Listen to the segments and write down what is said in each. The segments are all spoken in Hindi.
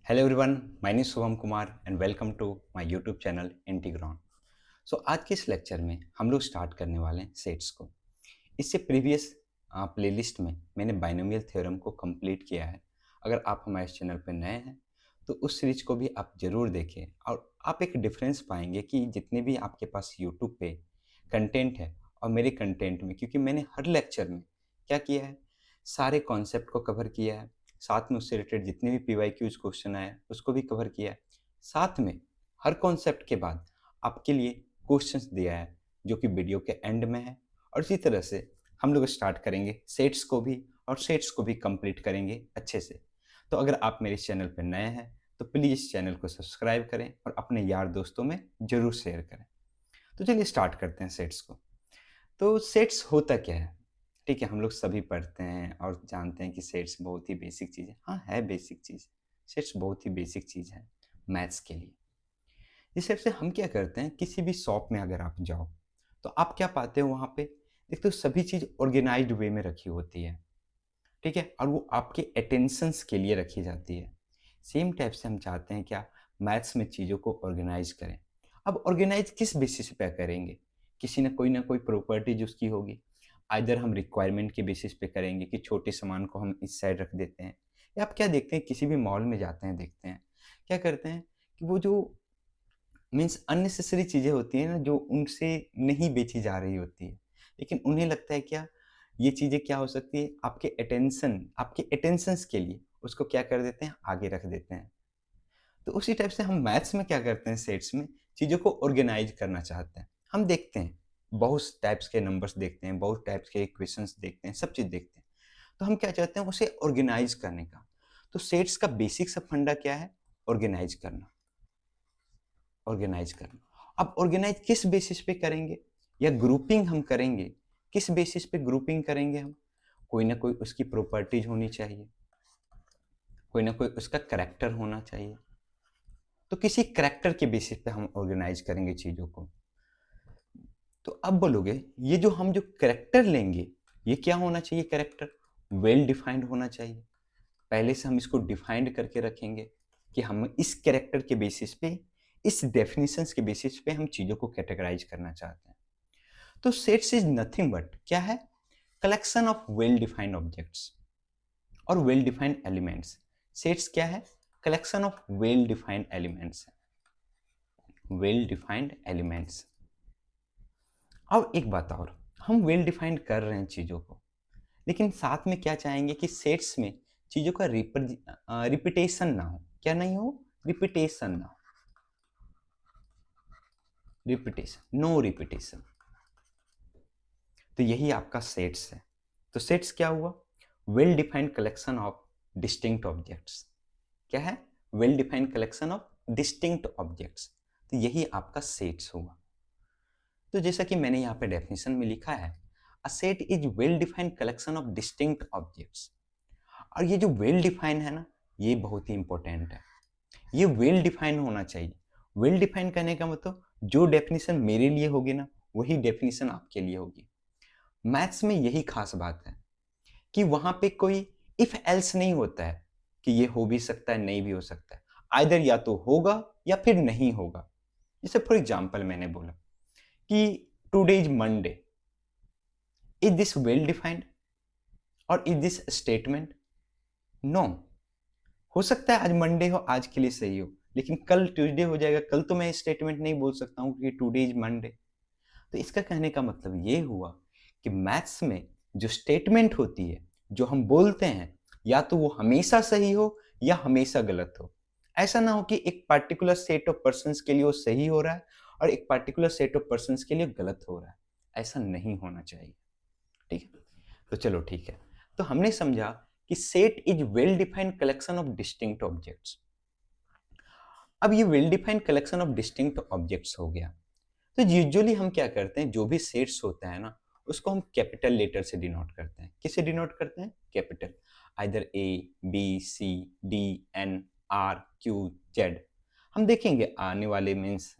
Hello everyone, my name is Shubham Kumar and welcome to my YouTube channel Integron. So आज के इस लेक्चर में हम लोग स्टार्ट करने वाले हैं सेट्स को। इससे प्रीवियस प्लेलिस्ट में मैंने बाइनोमियल थ्योरम को कंप्लीट किया है। अगर आप हमारे चैनल पर नए हैं तो उस सीरीज को भी आप ज़रूर देखें और आप एक डिफरेंस पाएंगे कि जितने भी आपके पास यूट्यूब पे कंटेंट है और मेरे कंटेंट में, क्योंकि मैंने हर लेक्चर में क्या किया है, सारे कॉन्सेप्ट को कवर किया है, साथ में उससे रिलेटेड जितने भी पीवाईक्यूज क्वेश्चन आए उसको भी कवर किया है, साथ में हर कॉन्सेप्ट के बाद आपके लिए क्वेश्चंस दिया है जो कि वीडियो के एंड में है। और इसी तरह से हम लोग स्टार्ट करेंगे सेट्स को भी और सेट्स को भी कंप्लीट करेंगे अच्छे से। तो अगर आप मेरे चैनल पर नए हैं तो प्लीज़ इस चैनल को सब्सक्राइब करें और अपने यार दोस्तों में ज़रूर शेयर करें। तो चलिए स्टार्ट करते हैं सेट्स को। तो सेट्स होता क्या है? ठीक है, हम लोग सभी पढ़ते हैं और जानते हैं कि सेट्स बहुत ही बेसिक चीज़ है। हाँ, है बेसिक चीज़। सेट्स बहुत ही बेसिक चीज़ है मैथ्स के लिए। इस हिसाब से हम क्या करते हैं, किसी भी शॉप में अगर आप जाओ तो आप क्या पाते हो वहाँ पे, देखते हो सभी चीज़ ऑर्गेनाइज्ड वे में रखी होती है। ठीक है, और वो आपके अटेंशंस के लिए रखी जाती है। सेम टाइप से हम चाहते हैं क्या, मैथ्स में चीज़ों को ऑर्गेनाइज करें। अब ऑर्गेनाइज किस बेसिस पे करेंगे? किसी ना कोई प्रॉपर्टीज उसकी होगी। आइदर हम रिक्वायरमेंट के बेसिस पे करेंगे कि छोटे सामान को हम इस साइड रख देते हैं, या आप क्या देखते हैं, किसी भी मॉल में जाते हैं देखते हैं क्या करते हैं कि वो जो मीन्स अननेसेसरी चीज़ें होती हैं ना, जो उनसे नहीं बेची जा रही होती है, लेकिन उन्हें लगता है क्या, ये चीज़ें क्या हो सकती है, आपके अटेंशंस के लिए उसको क्या कर देते हैं, आगे रख देते हैं। तो उसी टाइप से हम मैथ्स में क्या करते हैं, सेट्स में चीज़ों को ऑर्गेनाइज करना चाहते हैं। हम देखते हैं बहुत टाइप्स के नंबर्स देखते हैं, बहुत टाइप्स के इक्वेशंस देखते हैं, सब चीज़ देखते हैं। तो हम क्या चाहते हैं, उसे ऑर्गेनाइज करने का। तो सेट्स का बेसिक सा फंडा क्या है, ऑर्गेनाइज करना। ऑर्गेनाइज करना। अब ऑर्गेनाइज किस बेसिस पे करेंगे, या ग्रुपिंग हम करेंगे, किस बेसिस पे ग्रुपिंग करेंगे हम? कोई ना कोई उसकी प्रॉपर्टीज होनी चाहिए, कोई ना कोई उसका करेक्टर होना चाहिए। तो किसी करेक्टर के बेसिस पे हम ऑर्गेनाइज करेंगे चीज़ों को। तो अब बोलोगे, ये जो करेक्टर लेंगे, ये क्या होना चाहिए, करेक्टर वेल डिफाइंड होना चाहिए। पहले से हम इसको डिफाइंड करके रखेंगे कि हम इस कैरेक्टर के बेसिस पे, इस डेफिनेशंस के बेसिस पे हम चीज़ों को कैटेगराइज करना चाहते हैं। तो सेट्स इज नथिंग बट क्या है, collection of well defined objects और वेल डिफाइंड एलिमेंट्स। सेट्स क्या है, collection of well defined elements है, वेल डिफाइंड एलिमेंट्स। अब एक बात और, हम वेल डिफाइंड कर रहे हैं चीज़ों को, लेकिन साथ में क्या चाहेंगे कि सेट्स में चीज़ों का रिपीटेशन ना हो। क्या नहीं हो, रिपीटेशन ना हो, रिपीटेशन, नो रिपीटेशन। तो यही आपका सेट्स है। तो सेट्स क्या हुआ, well defined collection of distinct objects. क्या है, well defined collection of distinct objects. तो यही आपका सेट्स हुआ। तो जैसा कि मैंने यहाँ पे डेफिनेशन में लिखा है, a set is well defined collection of distinct objects. और ये जो वेल डिफाइन है ना, ये बहुत ही इंपॉर्टेंट है। ये वेल डिफाइन होना चाहिए। वेल डिफाइन करने का मतलब, जो डेफिनेशन मेरे लिए होगी ना, वही डेफिनेशन आपके लिए होगी। मैथ्स में यही खास बात है कि वहां पे कोई इफ एल्स नहीं होता है कि ये हो भी सकता है, नहीं भी हो सकता है। आइदर या तो होगा या फिर नहीं होगा। जैसे फॉर एग्जाम्पल मैंने बोला कि today is Monday, is this well defined और इज दिस स्टेटमेंट? नो। हो सकता है आज मंडे हो, आज के लिए सही हो, लेकिन कल ट्यूसडे हो जाएगा, कल तो मैं स्टेटमेंट नहीं बोल सकता हूँ कि टुडे इज मंडे। तो इसका कहने का मतलब ये हुआ कि मैथ्स में जो स्टेटमेंट होती है, जो हम बोलते हैं, या तो वो हमेशा सही हो या हमेशा गलत हो। ऐसा ना हो कि एक पर्टिकुलर सेट ऑफ पर्सन्स के लिए वो सही हो रहा है और एक पर्टिकुलर सेट ऑफ पर्सन्स के लिए गलत हो रहा है। ऐसा नहीं होना चाहिए। ठीक है, तो चलो ठीक है। तो हमने समझा कि set is well defined collection of distinct objects. अब ये well defined collection of distinct objects हो गया। तो यूजुअली हम क्या करते हैं, जो भी सेट्स होता है ना, उसको हम कैपिटल लेटर से डिनोट करते हैं। किससे डिनोट करते हैं, capital. Either A, B, C, D, N, R, Q, Z. हम देखेंगे आने वाले मीन्स,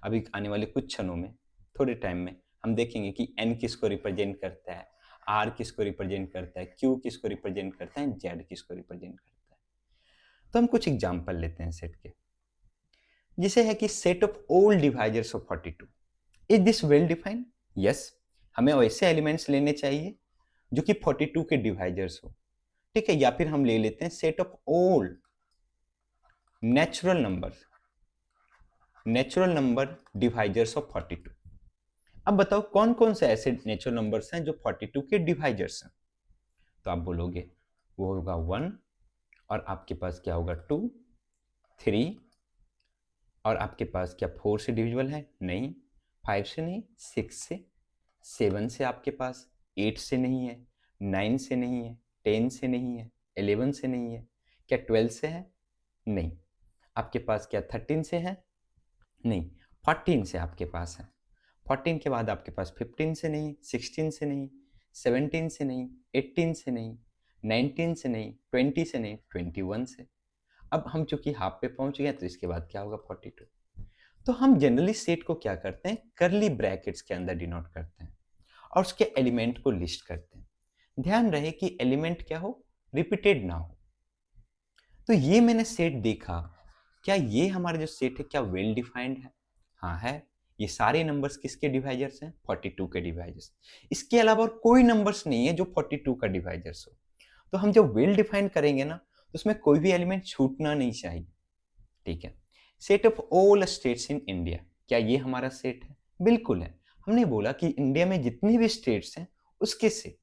अभी आने वाले कुछ क्षणों में, थोड़े टाइम में हम देखेंगे कि एन किसको रिप्रेजेंट करता है, आर किसको रिप्रेजेंट करता है, क्यू किसको रिप्रेजेंट करता है, जेड किसको रिप्रेजेंट करता है। तो हम कुछ एग्जांपल लेते हैं सेट के। जिसे है कि set of all divisors of 42 is this well defined? Yes, हमें वैसे एलिमेंट्स लेने चाहिए जो कि 42 के डिवाइजर्स हो, ठीक है। या फिर हम ले लेते हैं set of all natural number divisors of 42। अब बताओ कौन कौन से ऐसे नेचुरल नंबर्स हैं जो 42 के डिवाइजर्स हैं। तो आप बोलोगे वो होगा 1, और आपके पास क्या होगा 2, 3, और आपके पास क्या 4 से डिविजिबल है? नहीं। 5 से नहीं, 6 से, 7 से आपके पास, 8 से नहीं है, 9 से नहीं है, 10 से नहीं है, 11 से नहीं है, क्या 12 से है? नहीं। आपके पास क्या 13 से है? नहीं। 14 से आपके पास है। 14 के बाद आपके पास 15 से नहीं, 16 से नहीं, 17 से नहीं, 18 से नहीं, 19 से नहीं, 20 से नहीं, 21 से। अब हम चूंकि हाफ पे पहुंच गए तो इसके बाद क्या होगा 42। तो हम जनरली सेट को क्या करते हैं, करली ब्रैकेट्स के अंदर डिनोट करते हैं और उसके एलिमेंट को लिस्ट करते हैं। ध्यान रहे कि एलिमेंट क्या हो, रिपीटेड ना हो। तो ये मैंने सेट देखा, क्या ये हमारा जो सेट है क्या वेल डिफाइंड है? हाँ है। ये सारे नंबर्स किसके डिवाइजर्स हैं? 42 के डिवाइजर्स। इसके अलावा और कोई नंबर्स नहीं है जो 42 का डिवाइजर्स हो। तो हम जब वेल डिफाइंड करेंगे ना तो उसमें कोई भी एलिमेंट छूटना नहीं चाहिए, ठीक है। Set of all states in India, क्या ये हमारा सेट है? बिल्कुल है। हमने बोला कि इंडिया में जितनी भी स्टेट्स हैं उसके सेट।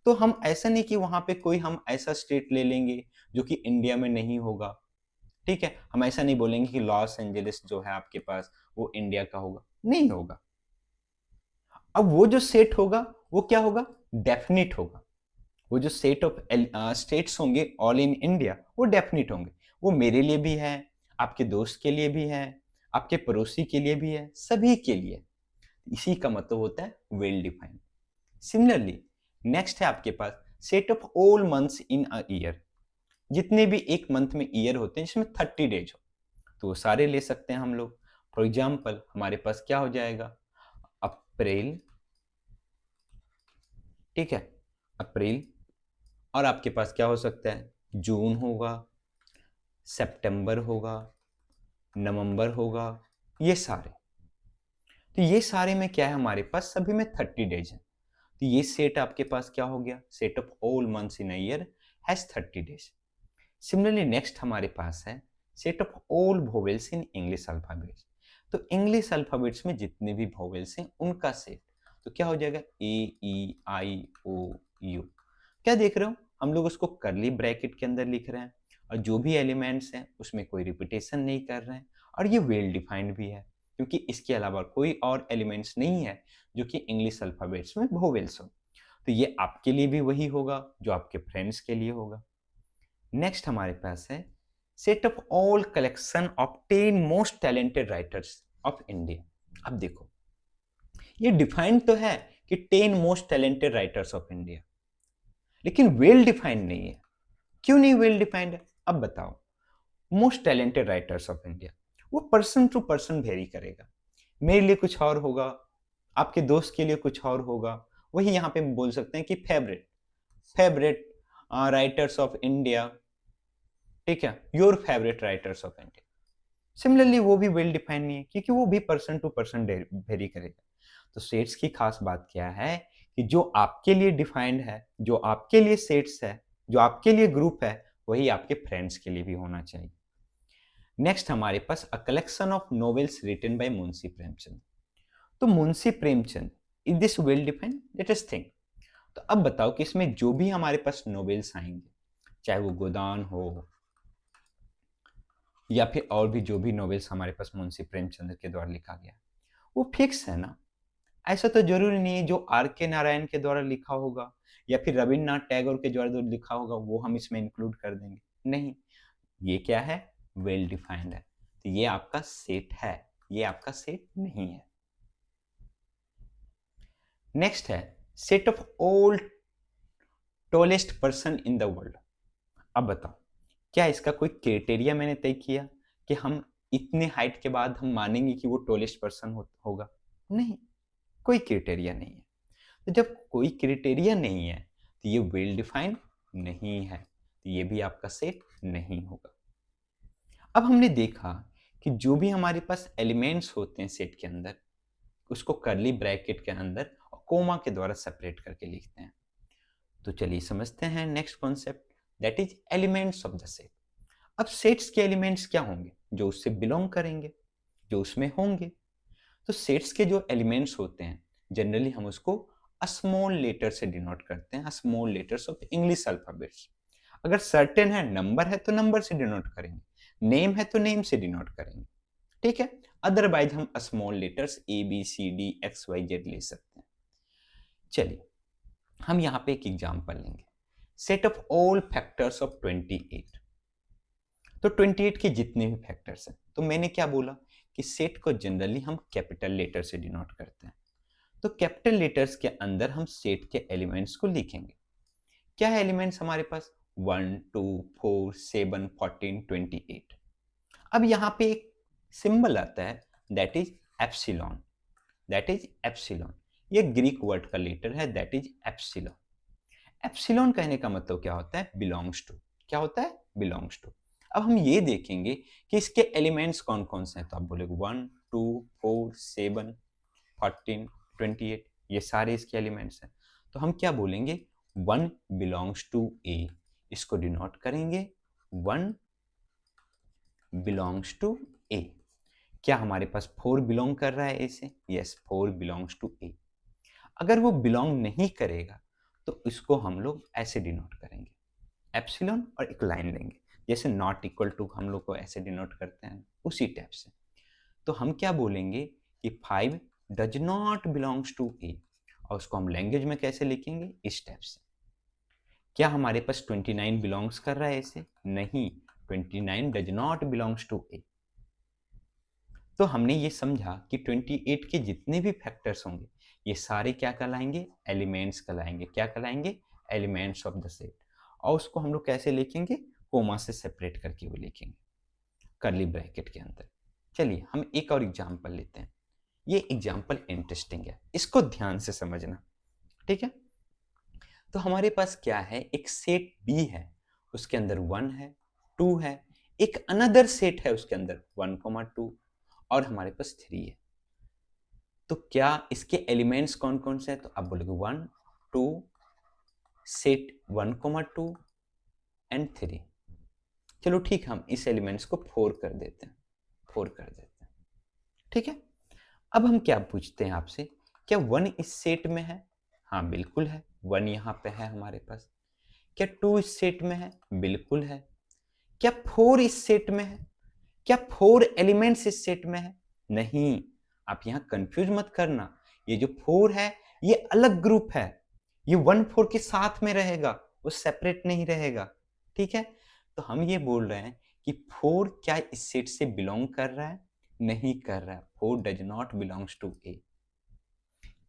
तो हम ऐसा नहीं कि वहां पे कोई हम ऐसा स्टेट ले लेंगे जो कि इंडिया में नहीं होगा, ठीक है। हम ऐसा नहीं बोलेंगे कि लॉस एंजलिस जो है आपके पास वो इंडिया का होगा, नहीं होगा। अब वो जो सेट होगा वो क्या होगा? डेफिनिट होगा। वो जो सेट ऑफ स्टेट्स होंगे ऑल इन इंडिया वो डेफिनिट होंगे। वो मेरे लिए भी है, आपके दोस्त के लिए भी है, आपके पड़ोसी के लिए भी है, सभी के लिए। इसी का मतलब होता है वेल डिफाइंड। सिमिलरली नेक्स्ट है आपके पास set of all months in a year. जितने भी एक मंथ में ईयर होते हैं जिसमें 30 डेज हो तो वो सारे ले सकते हैं हम लोग। फॉर एग्जाम्पल हमारे पास क्या हो जाएगा? अप्रैल, ठीक है, अप्रैल। और आपके पास क्या हो सकता है? जून होगा, सितंबर होगा, नवंबर होगा, ये सारे। तो ये सारे में क्या है हमारे पास? सभी में 30 डेज है। तो ये सेट आपके पास क्या हो गया? Set of all months in a year has 30 days. Similarly next हमारे पास है set of all vowels in English alphabets. तो इंग्लिश अल्फाबेट्स में जितने भी वोवेल्स हैं उनका सेट। तो क्या हो जाएगा? ए, ई, आई, ओ, यू। क्या देख रहे हो? हम लोग उसको करली ब्रैकेट के अंदर लिख रहे हैं और जो भी एलिमेंट्स हैं उसमें कोई रिपीटेशन नहीं कर रहे हैं, और ये वेल डिफाइंड भी है क्योंकि इसके अलावा कोई और एलिमेंट्स नहीं है जो कि इंग्लिश अल्फाबेट्स में वोवेल्स हो। तो ये आपके लिए भी वही होगा जो आपके फ्रेंड्स के लिए होगा। नेक्स्ट हमारे पास है set of all collection of 10 most talented writers of India. अब देखो ये डिफाइंड तो है कि 10 most talented writers of India, लेकिन वेल डिफाइंड नहीं है। क्यों नहीं वेल डिफाइंड है? अब बताओ। Most talented writers of India वो पर्सन टू पर्सन वेरी करेगा। मेरे लिए कुछ और होगा, आपके दोस्त के लिए कुछ और होगा। वही यहाँ पे बोल सकते हैं कि फेवरेट राइटर्स ऑफ इंडिया, ठीक है, your favourite writers of India. Similarly वो भी वेल डिफाइंड नहीं है क्योंकि वो भी पर्सन टू पर्सन वेरी करेगा। तो सेट्स की खास बात क्या है कि जो आपके लिए डिफाइंड है, जो आपके लिए सेट्स है, जो आपके लिए ग्रुप है, वही आपके फ्रेंड्स के लिए भी होना चाहिए। नेक्स्ट हमारे पास a collection of novels written by Munshi Premchand. तो Munshi Premchand is this well defined? Let us think. तो अब बताओ कि इसमें जो भी हमारे पास नॉवेल्स आएंगे, चाहे वो गोदान हो या फिर और भी जो भी नॉवेल्स हमारे पास मुंशी प्रेमचंद के द्वारा लिखा गया, वो फिक्स है ना। ऐसा तो जरूरी नहीं है जो आर के नारायण के द्वारा लिखा होगा या फिर रविन्द्रनाथ टैगोर के द्वारा जो लिखा होगा वो हम इसमें इंक्लूड कर देंगे। नहीं, ये क्या है? वेल डिफाइंड है। तो ये आपका सेट है, ये आपका सेट नहीं है। नेक्स्ट है set of all tallest person in the world. अब बताओ क्या इसका कोई क्राइटेरिया मैंने तय किया कि हम इतने हाइट के बाद हम मानेंगे कि वो टॉलेस्ट पर्सन होगा? नहीं, कोई क्राइटेरिया नहीं है। तो जब कोई क्राइटेरिया नहीं है तो ये वेल डिफाइंड नहीं है, तो ये भी आपका सेट नहीं होगा। अब हमने देखा कि जो भी हमारे पास एलिमेंट्स होते हैं सेट के अंदर, उसको कर्ली ब्रैकेट के अंदर और कोमा के द्वारा सेपरेट करके लिखते हैं। तो चलिए समझते हैं next concept, that is elements of the set. अब सेट्स के एलिमेंट्स क्या होंगे? जो उससे बिलोंग करेंगे, जो उसमें होंगे। तो सेट्स के जो एलिमेंट्स होते हैं जनरली हम उसको स्मॉल लेटर से डिनोट करते हैं, small letters of English alphabets. अगर सर्टेन है, नंबर है तो नंबर से डिनोट करेंगे, नेम है तो नेम से डिनोट करेंगे, ठीक है। अदरवाइज हम स्मॉल लेटर्स ABCD XYZ ले सकते हैं। चलिए हम यहाँ पे एक एग्जांपल लेंगे, set of all factors of 28। तो 28 के जितने भी फैक्टर्स हैं, तो मैंने क्या बोला कि सेट को जनरली हम कैपिटल लेटर से डिनोट करते हैं। तो कैपिटल लेटर्स के अंदर हम सेट के एलिमेंट्स को लिखेंगे। क्या है एलिमेंट्स हमारे पास? 1 2 4 7 14 28। अब यहाँ पे एक सिंबल आता है, that is epsilon. That is epsilon, ये ग्रीक वर्ड का लेटर है, दैट इज एप्सिलॉन। एप्सिलॉन कहने का मतलब क्या होता है? Belongs to. क्या होता है? Belongs to. अब हम ये देखेंगे कि इसके एलिमेंट्स कौन कौन से हैं। तो आप बोलेगे 1 2 4 7 14 28, ये सारे इसके एलिमेंट्स हैं। तो हम क्या बोलेंगे? 1 बिलोंग्स टू ए, इसको डिनोट करेंगे 1 बिलोंग्स टू ए। क्या हमारे पास 4 बिलोंग कर रहा है ए से? यस, 4 बिलोंग्स टू ए। अगर वो बिलोंग नहीं करेगा तो इसको हम लोग ऐसे डिनोट करेंगे, एप्सिलॉन और एक लाइन देंगे, जैसे नॉट इक्वल टू हम लोग को ऐसे डिनोट करते हैं, उसी टाइप से। तो हम क्या बोलेंगे कि 5 डज नॉट बिलोंग्स टू ए, और उसको हम लैंग्वेज में कैसे लिखेंगे? इस टाइप से। क्या हमारे पास 29 बिलोंग्स कर रहा है ऐसे? नहीं, 29 डज नॉट बिलोंग्स टू ए। तो हमने ये समझा कि 28 के जितने भी फैक्टर्स होंगे ये सारे क्या कहलाएंगे? एलिमेंट्स कहलाएंगे। क्या कहलाएंगे? Elements of the set. और उसको हम लोग कैसे लिखेंगे? कोमा से सेपरेट करके वो लिखेंगे, कर्ली ब्रैकेट के अंदर। चलिए हम एक और एग्जांपल लेते हैं। ये एग्जांपल इंटरेस्टिंग है, इसको ध्यान से समझना, ठीक है। तो हमारे पास क्या है? एक सेट बी है, उसके अंदर 1 है, 2 है, एक अनदर सेट है उसके अंदर 1, 2 और हमारे पास 3 है। तो क्या इसके एलिमेंट्स कौन कौन से हैं? तो आप बोलोगे 1 2 सेट 1, 2 एंड 3। चलो ठीक है, हम इस एलिमेंट्स को 4 कर देते हैं, 4 कर देते हैं, ठीक है। अब हम क्या पूछते हैं आपसे, क्या 1 इस सेट में है? हाँ बिल्कुल है, 1 यहाँ पे है हमारे पास। क्या 2 इस सेट में है? बिल्कुल है। क्या 4 इस सेट में है? क्या 4 एलिमेंट्स इस सेट में है? नहीं, आप यहां कंफ्यूज मत करना। ये जो 4 है ये अलग ग्रुप है, ये 1 4 के साथ में रहेगा, वो सेपरेट नहीं रहेगा, ठीक है। तो हम ये बोल रहे हैं कि 4 क्या इस सेट से बिलोंग कर रहा है? नहीं कर रहा है, 4 डज नॉट बिलोंग्स टू ए।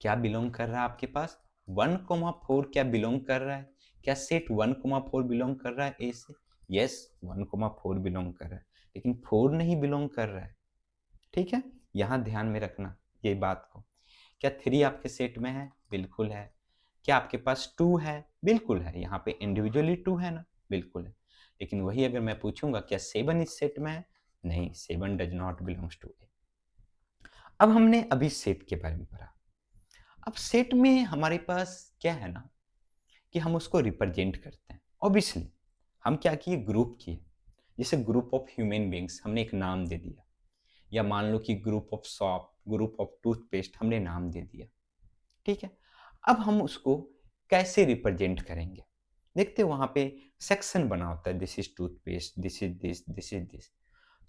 क्या बिलोंग कर रहा है आपके पास? 1, 4 क्या बिलोंग कर रहा है? क्या सेट 1, 4 बिलोंग कर रहा है ए से? यस, 1, 4 बिलोंग कर रहा है, लेकिन 4 नहीं बिलोंग कर रहा है, ठीक है। यहां ध्यान में रखना ये बात को। क्या 3 आपके सेट में है? बिल्कुल है। क्या आपके पास 2 है? बिल्कुल है, यहाँ पे इंडिविजुअली 2 है ना, बिल्कुल है। लेकिन वही अगर मैं पूछूंगा क्या 7 इस सेट में है? नहीं, 7 डज नॉट बिलोंग्स टू ए। अब हमने अभी सेट के बारे में पढ़ा। अब सेट में हमारे पास क्या है ना कि हम उसको रिप्रेजेंट करते हैं। ऑब्वियसली हम क्या किए? ग्रुप किए, जैसे ग्रुप ऑफ ह्यूमन बींग्स हमने एक नाम दे दिया, या मान लो कि group of shop, group of toothpaste हमने नाम दे दिया, ठीक है। अब हम उसको कैसे रिप्रेजेंट करेंगे? देखते वहां पे सेक्शन बना होता है, this is toothpaste, this is this, this is this.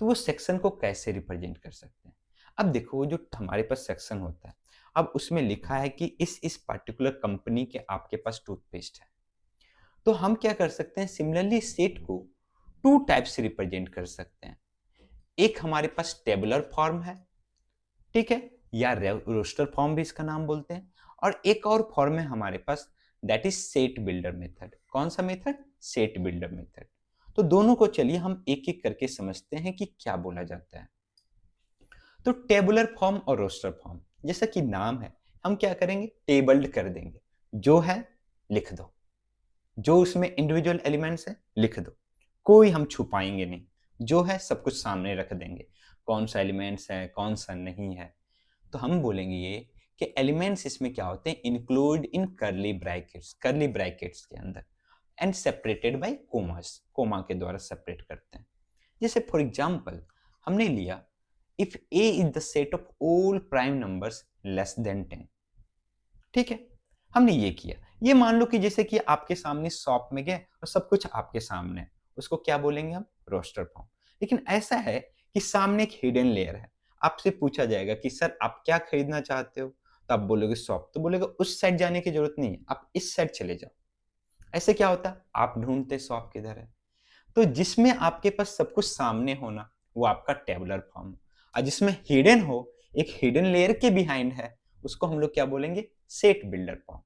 तो वो सेक्शन को कैसे रिप्रेजेंट कर सकते हैं? अब देखो वो जो हमारे पास सेक्शन होता है, अब उसमें लिखा है कि इस पर्टिकुलर कंपनी के आपके पास टूथपेस्ट है। तो हम क्या कर सकते हैं? सिमिलरली सेट को 2 टाइप से रिप्रेजेंट कर सकते हैं। एक हमारे पास टेबुलर फॉर्म है, ठीक है, या रोस्टर फॉर्म भी इसका नाम बोलते हैं, और एक और फॉर्म है हमारे पास, that is set builder method. कौन सा मेथड? Set builder method. तो दोनों को चलिए हम एक एक करके समझते हैं कि क्या बोला जाता है। तो टेबुलर फॉर्म और रोस्टर फॉर्म, जैसा कि नाम है, हम क्या करेंगे? टेबल्ड कर देंगे, जो है लिख दो, जो उसमें इंडिविजुअल एलिमेंट्स है लिख दो, कोई हम छुपाएंगे नहीं, जो है सब कुछ सामने रख देंगे, कौन सा एलिमेंट्स है कौन सा नहीं है। तो हम बोलेंगे ये कि एलिमेंट्स इसमें क्या होते हैं, इंक्लूड इन कर्ली ब्रैकेट्स के अंदर, and separated by commas, comma के द्वारा सेपरेट करते हैं। जैसे फॉर एग्जांपल हमने लिया if A is the set of all prime numbers less than 10। ठीक है, हमने ये किया। ये मान लो कि जैसे कि आपके सामने शॉप में गए और सब कुछ आपके सामने है, उसको क्या बोलेंगे हम, रोस्टर फॉर्म। लेकिन ऐसा है कि सामने एक हिडन लेयर है, आपसे पूछा जाएगा कि सर आप क्या खरीदना चाहते हो, तो आप बोलोगे शॉप, तो बोलेगा उस साइड जाने की जरूरत नहीं है, आप इस साइड चले जाओ। ऐसे क्या होता है, आप ढूंढते शॉप किधर है। तो जिसमें आपके पास सब कुछ सामने होना वो आपका टेबुलर फॉर्म, और जिसमें हिडन हो, एक हिडन लेयर के बिहाइंड है, उसको हम लोग क्या बोलेंगे, सेट बिल्डर फॉर्म।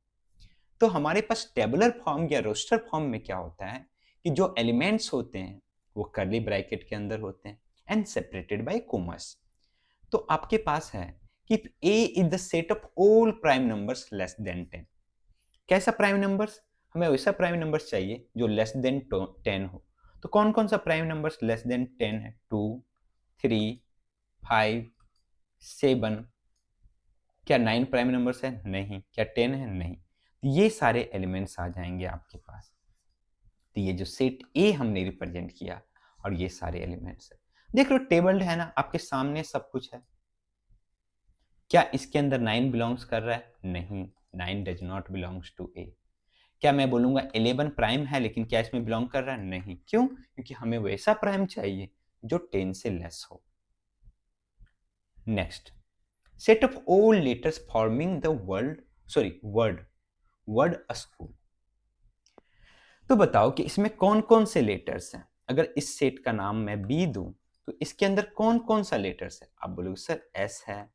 तो हमारे पास टेबुलर फॉर्म या रोस्टर फॉर्म में क्या होता है कि जो एलिमेंट्स होते हैं वो कर्ली ब्रैकेट के अंदर होते हैं एंड सेपरेटेड बाय कोमास। तो आपके पास है कि a is the set of all prime numbers less than 10। कैसा प्राइम नंबर्स, हमें वैसा प्राइम नंबर्स चाहिए जो लेस देन 10 हो। तो कौन कौन सा प्राइम नंबर्स लेस देन 10 है, 2, 3, 5, 7। क्या 9 प्राइम नंबर्स है, नहीं। क्या 10 है, नहीं। ये सारे एलिमेंट्स आ जाएंगे आपके पास। तो ये जो सेट ए हमने रिप्रेजेंट किया और ये सारे एलिमेंट्स है, देख लो टेबल्ड है ना आपके सामने, सब कुछ है। क्या इसके अंदर 9 बिलोंग्स कर रहा है, नहीं, 9 डज नॉट बिलोंग्स टू ए। क्या मैं बोलूंगा 11 प्राइम है, लेकिन क्या इसमें बिलोंग कर रहा है, नहीं। क्यों, क्योंकि हमें वैसा प्राइम चाहिए जो 10 से लेस हो। Next, set of all letters forming the word a school. तो बताओ कि इसमें कौन कौन से लेटर्स हैं। अगर इस सेट का नाम मैं बी दूं तो इसके अंदर कौन कौन सा लेटर्स है। आप बोलोगे सर एस है,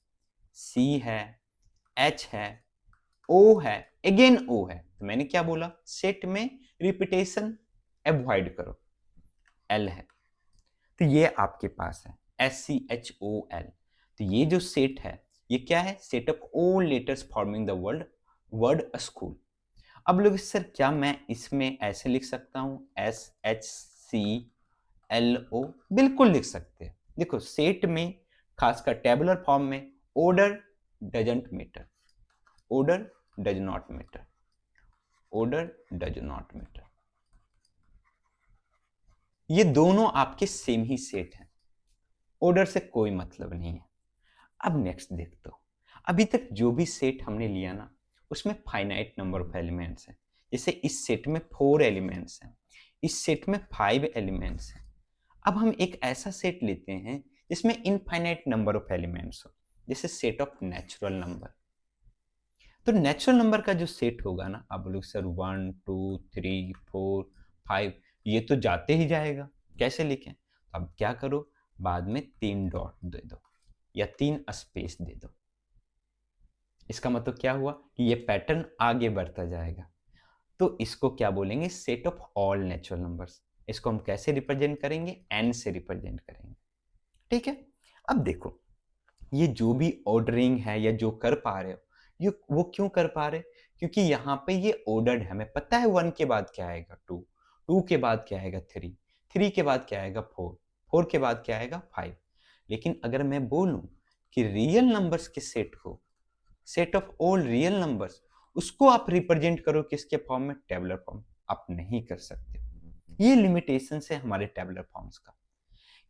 सी है, एच है, ओ है, अगेन ओ है। तो मैंने क्या बोला, सेट में रिपीटेशन अवॉइड करो। एल है, तो ये आपके पास है SCHOL। तो ये जो सेट है ये क्या है, set of all letters forming the word school. अब लोग सर क्या मैं इसमें ऐसे लिख सकता हूं SHCLO, बिल्कुल लिख सकते हैं। देखो सेट में खासकर टेबुलर फॉर्म में order doesn't matter, order does not matter, order does not matter. ये दोनों आपके सेम ही सेट हैं, ऑर्डर से कोई मतलब नहीं है। अब नेक्स्ट देखते हो, अभी तक जो भी सेट हमने लिया ना उसमें फाइनाइट नंबर ऑफ एलिमेंट्स हैं। जैसे इस सेट में 4 एलिमेंट्स हैं, इस सेट में 5 एलिमेंट्स हैं। अब हम एक ऐसा सेट लेते हैं जिसमें इनफाइनाइट नंबर ऑफ एलिमेंट्स हो, जैसे सेट ऑफ नेचुरल नंबर। तो नेचुरल नंबर का जो सेट होगा ना, आप बोलोगे सर 1 2 3 4 5, ये तो जाते ही जाएगा, कैसे लिखें। तो अब क्या करो, बाद में 3 डॉट दे दो या 3 स्पेस दे दो। इसका मतलब क्या हुआ कि ये पैटर्न आगे बढ़ता जाएगा। तो इसको क्या बोलेंगे, set of all natural numbers. इसको हम कैसे रिप्रेजेंट करेंगे, एन से रिप्रेजेंट करेंगे। ठीक है, अब देखो ये जो भी ऑर्डरिंग है या जो कर पा रहे हो, ये वो क्यों कर पा रहे, क्योंकि यहाँ पे ये ऑर्डर्ड है। हमें पता है 1 के बाद क्या आएगा 2, 2 के बाद क्या आएगा 3, 3 के बाद क्या आएगा 4, 4 के बाद क्या आएगा 5। लेकिन अगर मैं बोलूं कि रियल नंबर्स के सेट को, set of all real numbers, उसको आप रिप्रेजेंट करो किसके फॉर्म में, टेबुलर फॉर्म, आप नहीं कर सकते। ये लिमिटेशन है हमारे टेबुलर फॉर्म्स का,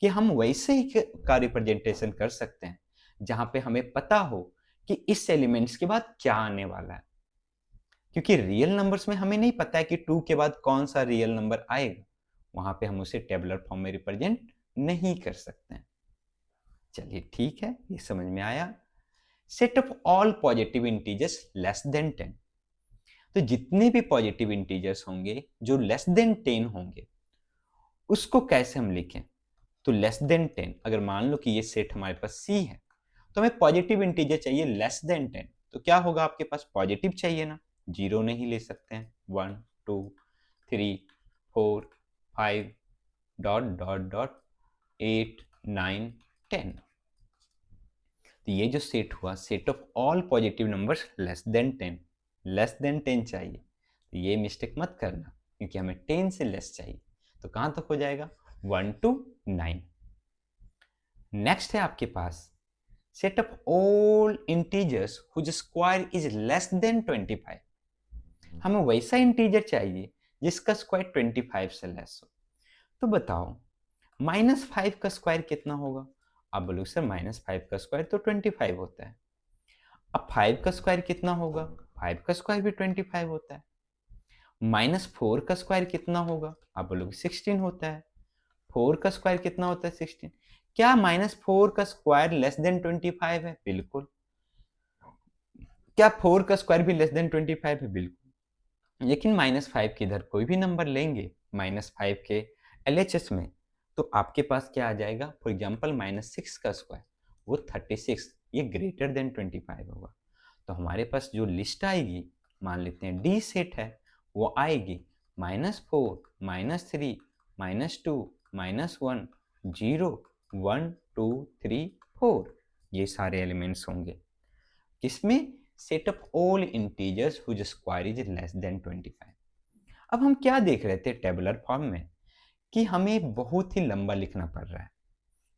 कि हम वैसे ही का रिप्रेजेंटेशन कर सकते हैं जहां पे हमें पता हो कि इस एलिमेंट्स के बाद क्या आने वाला है। क्योंकि रियल नंबर्स में हमें नहीं पता है कि 2 के बाद कौन सा रियल नंबर आएगा, वहां पे हम उसे टेबुलर फॉर्म में रिप्रेजेंट नहीं कर सकते हैं। चलिए ठीक है, ये समझ में आया। Set of all positive integers less than 10। तो जितने भी पॉजिटिव इंटीजर्स होंगे जो लेस देन 10 होंगे उसको कैसे हम लिखें। तो लेस देन 10, अगर मान लो कि ये सेट हमारे पास C है तो हमें पॉजिटिव इंटीजर चाहिए लेस देन 10। तो क्या होगा, आपके पास पॉजिटिव चाहिए ना, 0 नहीं ले सकते हैं, 1 2 3 4 5 डॉट डॉट डॉट 8 9 10। तो ये जो सेट हुआ, set of all positive numbers less than 10, less than 10 चाहिए। तो ये मिस्टेक मत करना, क्योंकि हमें 10 से लेस चाहिए। तो कहाँ तक हो जाएगा, 1 to 9। नेक्स्ट है आपके पास set of all integers whose square is less than 25। हमें वैसा इंटीजर चाहिए जिसका स्क्वायर 25 से लेस हो। तो बताओ -5 का स्क्वायर कितना होगा? आप बोलोगे सर -5 का स्क्वायर तो 25 होता है। अब 5 का स्क्वायर कितना होगा? 5 का स्क्वायर भी 25 होता है। -4 का स्क्वायर कितना होगा? आप बोलोगे 16 होता है। 4 का स्क्वायर कितना होता है? 16। क्या -4 का स्क्वायर लेस देन 25 है? बिल्कुल। क्या 4 का स्क्वायर भी लेस देन 25 है? बिल्कुल। लेकिन -5 के इधर कोई भी नंबर लेंगे -5 के LHS में, तो आपके पास क्या आ जाएगा? फॉर एग्जाम्पल -6 का स्क्वायर वो 36, ये ग्रेटर देन 25 होगा। तो हमारे पास जो लिस्ट आएगी, मान लेते हैं डी सेट है, वो आएगी -4, -3, -2, -1, 0, 1, 2, 3, 4। ये सारे एलिमेंट्स होंगे किसमें? Set of all integers whose square is less than 25। अब हम क्या देख रहे थे टेबुलर फॉर्म में कि हमें बहुत ही लंबा लिखना पड़ रहा है।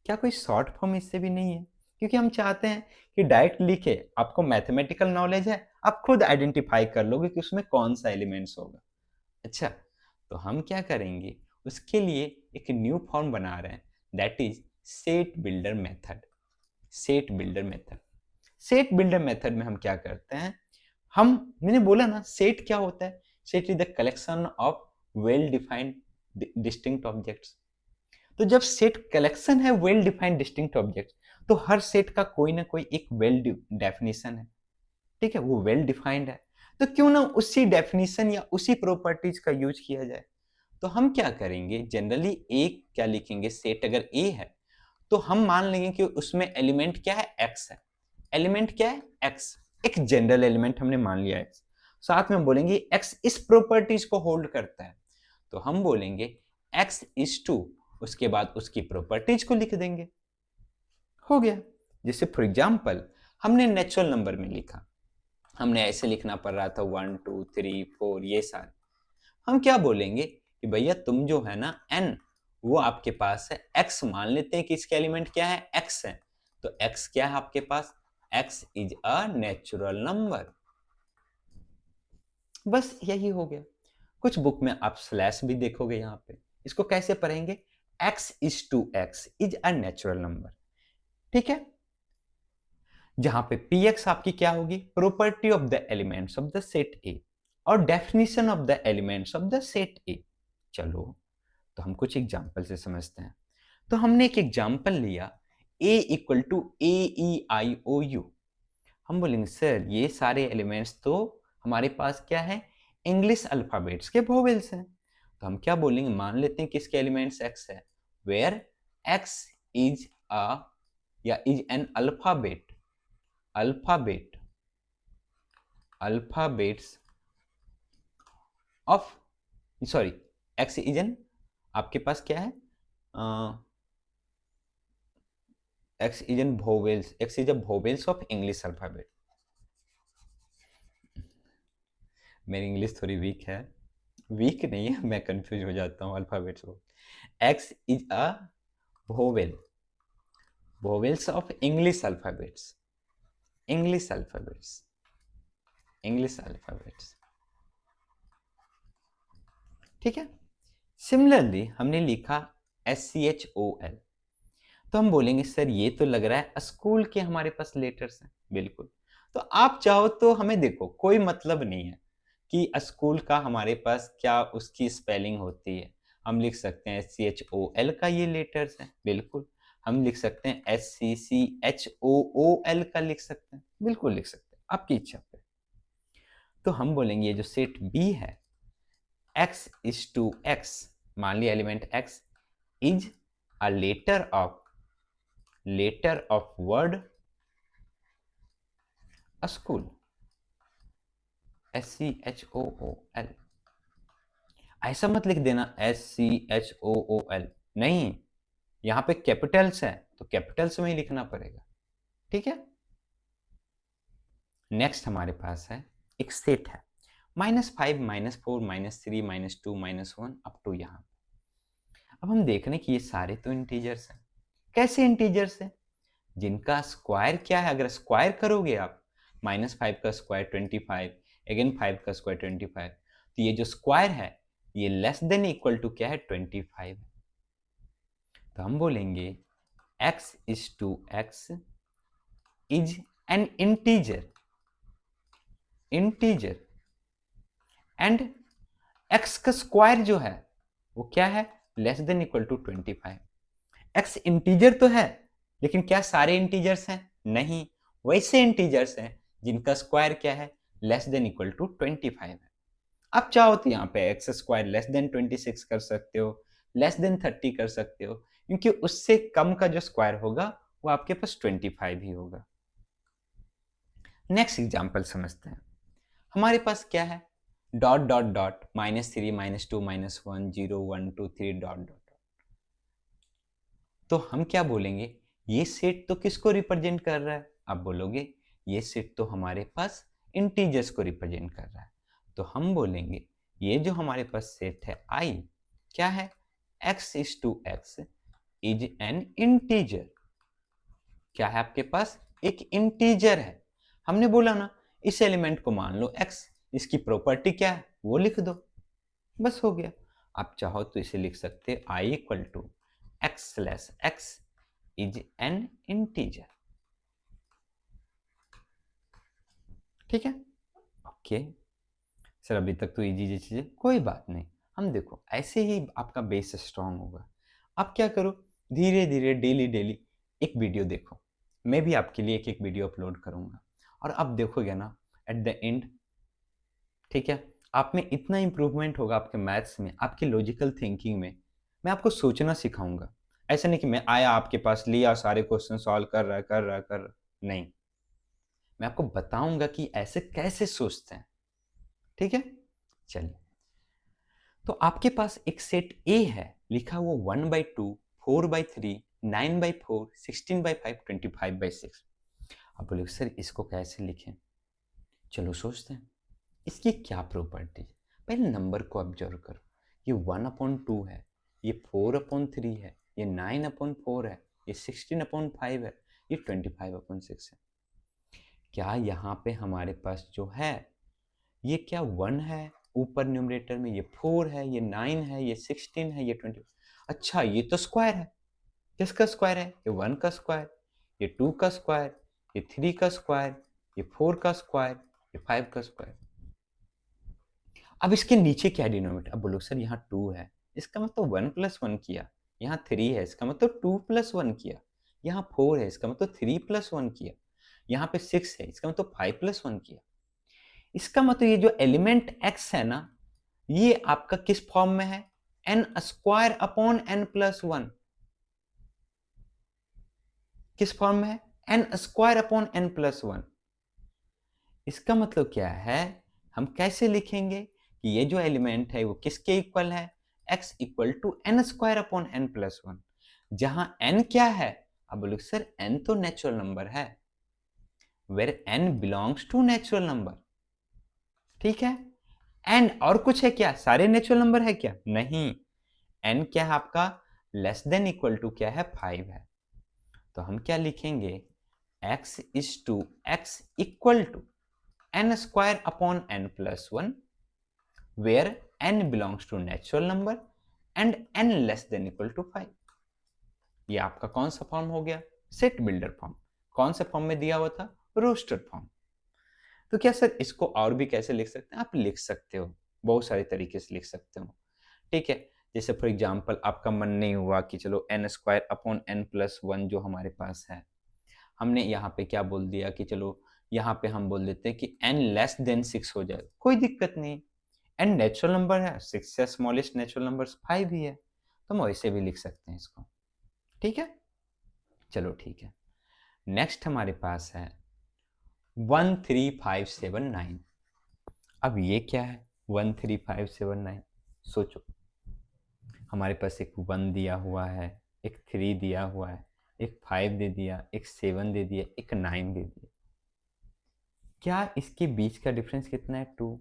क्या कोई शॉर्ट फॉर्म इससे भी नहीं है? क्योंकि हम चाहते हैं कि डायरेक्ट लिखे। आपको मैथमेटिकल नॉलेज है, आप खुद आइडेंटिफाई कर लोगे कि उसमें कौन सा एलिमेंट्स होगा। अच्छा, तो हम क्या करेंगे? उसके लिए एक न्यू फॉर्म बना रहे हैं, that is set builder method. Set builder method. Set builder method में हम क्या करते हैं? मैंने बोला ना, सेट क्या होता है? Set is the collection of well defined distinct objects. तो जब सेट कलेक्शन है वेल डिफाइंड डिस्टिंक्ट ऑब्जेक्ट्स, तो हर सेट का कोई ना कोई एक वेल डेफिनेशन है। ठीक है, वो वेल डिफाइंड है, तो क्यों ना उसी डेफिनेशन या उसी प्रॉपर्टीज का यूज किया जाए। तो हम क्या करेंगे? जनरली एक क्या लिखेंगे? सेट अगर ए है तो हम मान लेंगे कि उसमें एलिमेंट क्या है? एक्स है। एलिमेंट क्या है? एक्स। एक जनरल एलिमेंट हमने मान लिया एक्स। साथ में हम बोलेंगे एक्स इस प्रॉपर्टीज को होल्ड करता है, तो हम बोलेंगे एक्स इज टू, उसके बाद उसकी प्रॉपर्टीज को लिख देंगे। हो गया। जैसे फॉर एग्जाम्पल हमने नेचुरल नंबर में लिखा, हमने ऐसे लिखना पड़ रहा था 1 2 3 4 ये सारे। हम क्या बोलेंगे कि भैया तुम जो है ना n, वो आपके पास है x। मान लेते हैं कि इसके एलिमेंट क्या है? x है। तो x क्या है आपके पास? x is a natural number. बस यही हो गया। कुछ बुक में आप स्लैश भी देखोगे यहाँ पे। इसको कैसे पढ़ेंगे? x is to x is a natural number. ठीक है, जहां पे px आपकी क्या होगी? Property of the elements of the set A और definition of the elements of the set A. चलो, तो हम कुछ एग्जाम्पल से समझते हैं। तो हमने एक एग्जाम्पल लिया a इक्वल टू AEIOU। हम बोलेंगे सर ये सारे एलिमेंट्स तो हमारे पास क्या है? इंग्लिश अल्फाबेट्स के वोवेल्स हैं। तो हम क्या बोलेंगे? मान लेते हैं कि इसके एलिमेंट्स x है, वेयर x इज अ या is an alphabet, alphabets of, sorry, x is N, आपके पास क्या है? x is in vowels, x is a vowels of English alphabet। मेरी इंग्लिश थोड़ी वीक है, वीक नहीं है, मैं कंफ्यूज हो जाता हूँ अल्फाबेट्स को। x is a vowel, vowels of English alphabets, English alphabets, English alphabets। ठीक है। सिमिलरली हमने लिखा SCHOL। तो हम बोलेंगे सर ये तो लग रहा है स्कूल के हमारे पास लेटर्स हैं। बिल्कुल। तो आप चाहो तो हमें देखो, कोई मतलब नहीं है कि स्कूल का हमारे पास क्या उसकी स्पेलिंग होती है। हम लिख सकते हैं SCHOL का ये लेटर्स हैं, बिल्कुल। हम लिख सकते हैं SCCHOOL का लिख सकते हैं, बिल्कुल लिख सकते हैं, आपकी इच्छा पे। तो हम बोलेंगे ये जो सेट बी है, x इज टू x, मान लिया element x is a letter of word school, SCHOOL। ऐसा मत लिख देना SCHOOL, नहीं, यहां पे कैपिटल्स है तो कैपिटल्स में ही लिखना पड़ेगा। ठीक है। नेक्स्ट हमारे पास है एक सेट है -5, -4, -3, -2, -1 अप टू यहां। अब हम देख रहे हैं कि ये सारे तो इंटीजर्स हैं। कैसे इंटीजर्स हैं? जिनका स्क्वायर क्या है, अगर स्क्वायर करोगे आप, -5 का स्क्वायर 25, अगेन 5 का स्क्वायर 25, तो ये जो स्क्वायर है ये लेस देन इक्वल टू क्या है, 25। तो हम बोलेंगे x is to x is an integer and x का स्क्वायर जो है वो क्या है, less than equal to 25। x integer तो है, लेकिन क्या सारे इंटीजर्स हैं? नहीं, वैसे इंटीजर्स हैं जिनका स्क्वायर क्या है, लेस देन इक्वल टू 25 है। आप चाहो तो यहाँ पे एक्स स्क्वायर लेस देन 26 कर सकते हो, लेस देन 30 कर सकते हो, क्योंकि उससे कम का जो स्क्वायर होगा वो आपके पास 25 ही होगा। नेक्स्ट एग्जांपल समझते हैं। हमारे पास क्या है, dot dot dot -3 -2 -1 0 1 2 3 dot dot. तो हम क्या बोलेंगे, ये सेट तो किसको रिप्रेजेंट कर रहा है? आप बोलोगे ये सेट तो हमारे पास इंटीजर्स को रिप्रेजेंट कर रहा है। तो हम बोलेंगे ये जो हमारे पास सेट है आई क्या है, x is to x is an integer. क्या है आपके पास, एक इंटीजर है। हमने बोला ना इस एलिमेंट को मान लो x, इसकी प्रॉपर्टी क्या है वो लिख दो, बस हो गया। आप चाहो तो इसे लिख सकते हैं i equal to x slash x is an integer. ठीक है, ओके सर, अभी तक तो इजी चीज़ है, कोई बात नहीं। हम देखो ऐसे ही आपका बेस स्ट्रांग होगा। आप क्या करो, धीरे धीरे डेली डेली एक वीडियो देखो। मैं भी आपके लिए एक एक वीडियो अपलोड करूँगा और आप देखोगे ना एट द एंड, ठीक है, आप में इतना इम्प्रूवमेंट होगा आपके मैथ्स में, आपकी लॉजिकल थिंकिंग में। मैं आपको सोचना सिखाऊंगा। ऐसा नहीं कि मैं आया आपके पास, लिया सारे क्वेश्चन सॉल्व कर रहा है, नहीं। मैं आपको बताऊंगा कि ऐसे कैसे सोचते हैं। ठीक है, चलिए। तो आपके पास एक सेट ए है, लिखा हुआ 1/2 4/3 9/4 16/5 25/6। आप बोले सर इसको कैसे लिखें? चलो सोचते हैं इसकी क्या प्रॉपर्टी। पहले नंबर को ऑब्जर्व करो, ये 1/2 है, ये 4/3 है, ये 9/4 है, ये 16/5 है, ये 25/6 है। क्या यहाँ पे हमारे पास जो है ये क्या 1 है, ऊपर न्यूमरेटर में ये 4 है, ये 9 है, ये 16 है, ये 20। अच्छा ये तो स्क्वायर है। किसका स्क्वायर है? ये 1 का स्क्वायर, ये 2 का स्क्वायर, ये 3 का स्क्वायर, ये 4 का स्क्वायर, ये 5 का स्क्वायर। अब इसके नीचे क्या डिनोमिनेटर? अब बोलो सर यहाँ 2 है, इसका मतलब 1 + 1 किया। यहाँ 3 है, इसका मतलब 2 + 1 किया। यहाँ 4 है, इसका मतलब 3 + 1 किया। यहाँ पे 6 है, इसका मतलब 5 + 1 किया। इसका मतलब ये जो एलिमेंट x है ना, ये आपका किस फॉर्म में है, n² / n+1। किस फॉर्म में है, n² / n+1। इसका मतलब क्या है, हम कैसे लिखेंगे कि ये जो एलिमेंट है वो किसके इक्वल है, x = n² / n+1, जहां n क्या है? अब बोलो सर n तो नेचुरल नंबर है, where n belongs to natural number. ठीक है, एंड और कुछ है क्या, सारे नेचुरल नंबर है क्या? नहीं, n क्या है आपका, लेस देन इक्वल टू क्या है, 5 है। तो हम क्या लिखेंगे, x = x = n² / n+1 where n belongs to natural number and n less than equal to 5। ये आपका कौन सा फॉर्म हो गया, सेट बिल्डर फॉर्म। कौन से फॉर्म में दिया हुआ था, रोस्टेड फॉर्म। तो क्या सर इसको और भी कैसे लिख सकते हैं? आप लिख सकते हो, बहुत सारे तरीके से लिख सकते हो। ठीक है, जैसे फॉर एग्जांपल आपका मन नहीं हुआ कि चलो n² / n+1 जो हमारे पास है, हमने यहाँ पे क्या बोल दिया कि चलो यहाँ पे हम बोल देते हैं कि n लेस देन 6 हो जाए, कोई दिक्कत नहीं। n नेचुरल नंबर है, 6 से स्मॉलेस्ट नेचुरल नंबर 5 ही है, तो हम वैसे भी लिख सकते हैं इसको। ठीक है, चलो ठीक है। नेक्स्ट हमारे पास है 13579। अब ये क्या है 13579? सोचो, हमारे पास एक 1 दिया हुआ है, एक 3 दिया हुआ है, एक 5 दे दिया, एक 7 दे दिया, एक 9 दे दिया। क्या इसके बीच का डिफरेंस कितना है, 2।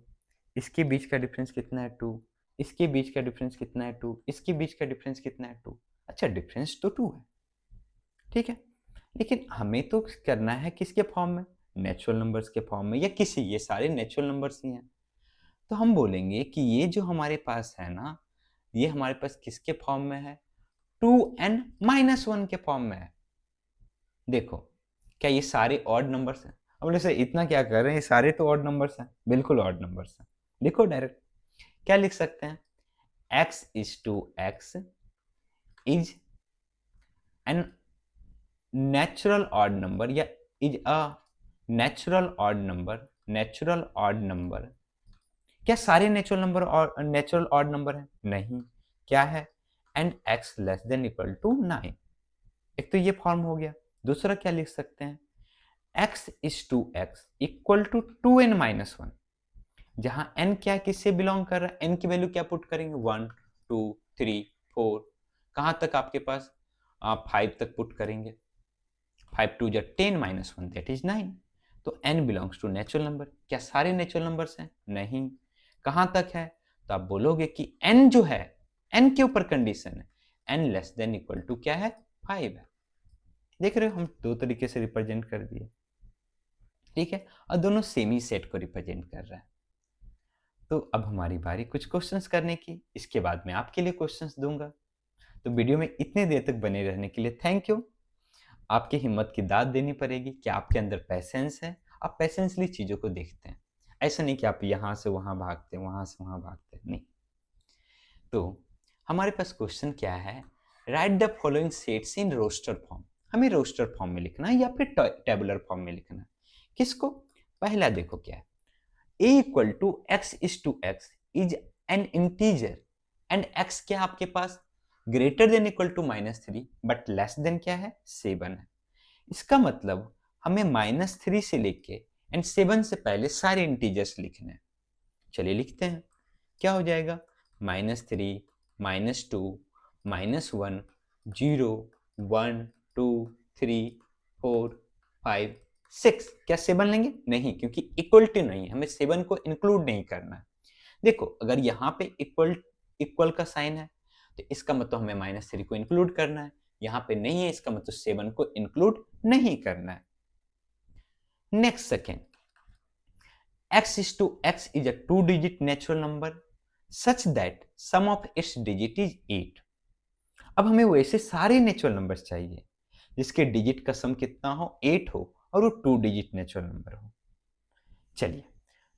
इसके बीच का डिफरेंस कितना है, 2। इसके बीच का डिफरेंस कितना है 2, इसके बीच का डिफरेंस कितना है 2। अच्छा डिफरेंस तो 2 है, ठीक है, लेकिन हमें तो करना है किसके फॉर्म में, नेचुरल नंबर्स के फॉर्म में, या किसी, ये सारे नेचुरल नंबर्स ही हैं। तो हम बोलेंगे कि ये जो हमारे पास है ना, ये हमारे पास किसके फॉर्म में है, 2n-1 के फॉर्म में है। देखो क्या ये सारे ऑड नंबर्स हैं? अब बोले सर इतना क्या कर रहे हैं, ये सारे तो ऑड नंबर्स हैं। बिल्कुल ऑड नंबर्स हैं। देखो डायरेक्ट क्या लिख सकते हैं, x is to x is an natural odd number या is a natural odd number, natural odd number। क्या सारे नेचुरल नंबर और नेचुरल ऑड नंबर है? नहीं। क्या है, and x less than equal to 9। एक तो ये फॉर्म हो गया। दूसरा क्या लिख सकते हैं, x is to x equal to 2n-1, जहां n क्या किससे बिलोंग कर रहा है, n की वैल्यू क्या पुट करेंगे, 1 2 3 4, कहां तक आपके पास, आप 5 तक पुट करेंगे, 5 2 10-1 दैट इज 9। तो n belongs to natural number. क्या सारे नेचुरल नंबर्स हैं? नहीं। कहां तक है, तो आप बोलोगे कि n जो है, n के ऊपर कंडीशन है, n less than equal to क्या है, 5 है। देख रहे हो, हम दो तरीके से रिप्रेजेंट कर दिए, ठीक है, और दोनों सेम ही सेट को रिप्रेजेंट कर रहा है। तो अब हमारी बारी कुछ क्वेश्चंस करने की, इसके बाद मैं आपके लिए क्वेश्चंस दूंगा। तो वीडियो में इतने देर तक बने रहने के लिए थैंक यू। आपकी हिम्मत की दाद देनी पड़ेगी कि आपके अंदर पैसेंस है, आप पैसेंसली चीज़ों को देखते हैं। ऐसा नहीं कि आप यहाँ से वहाँ भागते, वहाँ से वहाँ भागते, नहीं। तो हमारे पास क्वेश्चन क्या है, write the following sets in roster form. हमें रोस्टर फॉर्म में लिखना है या फिर टेबुलर फॉर्म में लिखना है। किसको, पहला देखो क्या है, a equal to x is to x is an integer and x क्या आपके पास, greater than equal to -3 but less than क्या है, 7 है। इसका मतलब हमें -3 से लेके एंड 7 से पहले सारे इंटीजर्स लिखने हैं। चलिए लिखते हैं, क्या हो जाएगा, -3 -2 -1 0 1 2 3 4 5 6। क्या 7 लेंगे? नहीं, क्योंकि इक्वलिटी नहीं है, हमें 7 को इंक्लूड नहीं करना है। देखो अगर यहाँ पे इक्वल का साइन है तो इसका मतलब हमें -3 को इंक्लूड करना है, यहाँ पे नहीं है इसका मतलब 7 को इंक्लूड नहीं करना है। Next second, x is to x is a 2-digit natural number such that sum of its digit is 8। अब हमें वैसे सारे नेचुरल नंबर्स चाहिए जिसके डिजिट का सम कितना हो, 8 हो, और वो 2 डिजिट नेचुरल नंबर हो। चलिए,